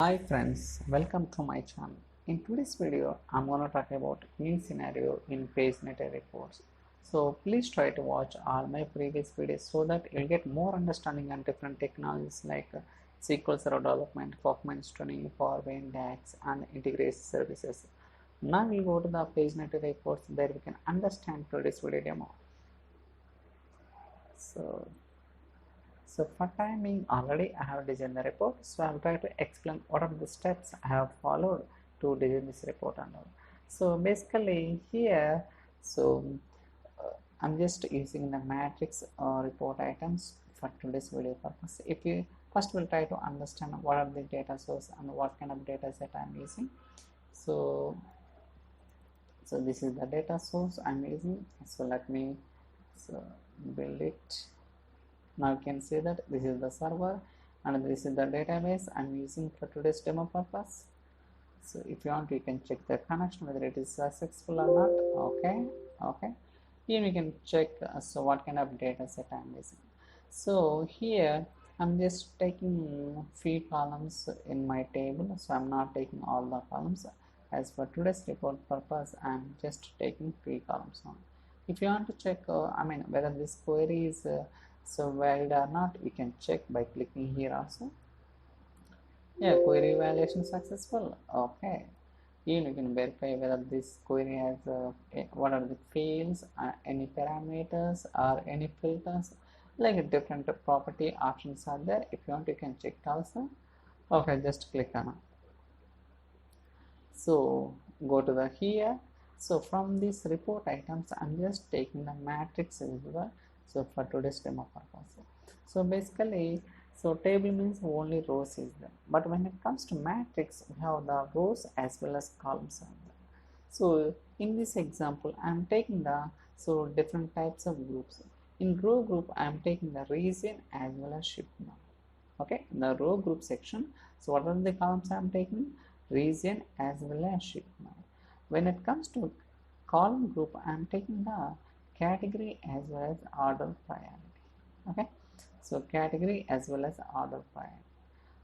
Hi friends, welcome to my channel. In today's video, I'm going to talk about new scenario in Paginated reports. So please try to watch all my previous videos so that you'll get more understanding on different technologies like SQL Server development, performance tuning, Power BI DAX, and integrated services. Now we'll go to the Paginated reports. There we can understand today's video demo. So for time being, already I have designed the report, so I will try to explain what are the steps I have followed to design this report and all. So basically here, so I'm just using the matrix report items for today's video purpose. If you first will try to understand what are the data source and what kind of data set I'm using. So this is the data source I'm using. So let me build it. Now you can see that this is the server and this is the database I'm using for today's demo purpose. So if you want, you can check the connection whether it is successful or not. Okay, here you can check so what kind of data set I'm using. So here I'm just taking few columns in my table, so I'm not taking all the columns. As for today's report purpose, I'm just taking 3 columns now. If you want to check whether this query is so valid or not, you can check by clicking here also. Yeah, query validation successful. Okay, here you can verify whether this query has what are the fields, any parameters or any filters, like different property options are there. If you want, you can check also. Okay, just click on it. So go to the here. So from these report items, I'm just taking the matrix visible. So for today's demo purpose. So basically, so table means only rows is there. But when it comes to matrix, we have the rows as well as columns are there. So in this example, I'm taking the different types of groups. In row group, I'm taking the region as well as shipment. Okay, in the row group section, so what are the columns I'm taking? Region as well as shipment. When it comes to column group, I'm taking the category as well as order priority. Okay, so category as well as order priority.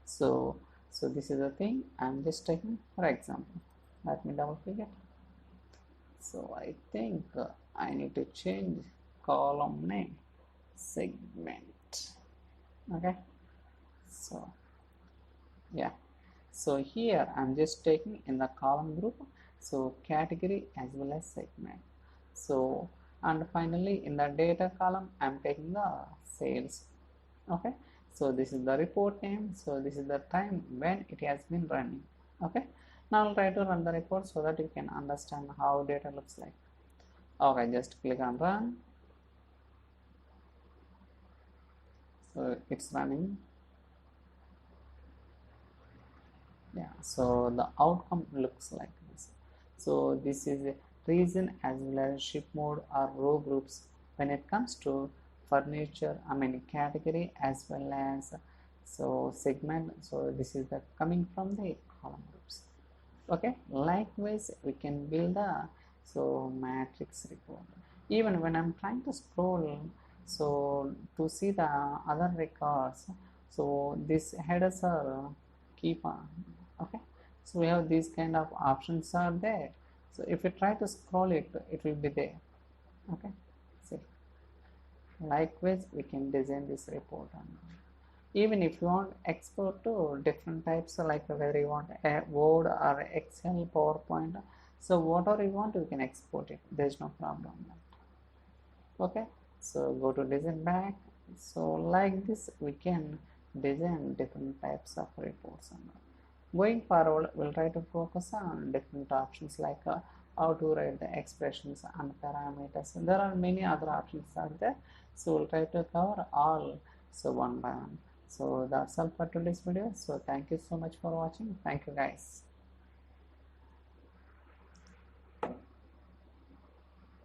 So this is the thing I'm just taking. For example, let me double click it. So I think I need to change column name segment. Okay, so yeah, so here I'm just taking in the column group, so category as well as segment. So and finally in the data column I'm taking the sales. Okay, so this is the report name, so this is the time when it has been running. Okay, now I'll try to run the report so that you can understand how data looks like. Okay, just click on run. So it's running. Yeah, so the outcome looks like this. So this is a region as well as ship mode or row groups when it comes to furniture, category as well as segment. So this is the coming from the column groups. Okay, likewise we can build a matrix report. Even when I'm trying to scroll to see the other records, so these headers are keep on. Okay, so we have these kind of options are there. So if you try to scroll it, it will be there. Okay, see, likewise we can design this report on. Even if you want export to different types, like whether you want a Word or Excel, PowerPoint, so whatever you want you can export it, there's no problem. Okay, so go to design back. So like this we can design different types of reports. Going forward, we'll try to focus on different options like how to write the expressions and parameters. There are many other options out there, so we'll try to cover all one by one. So that's all for today's video. So thank you so much for watching. Thank you guys.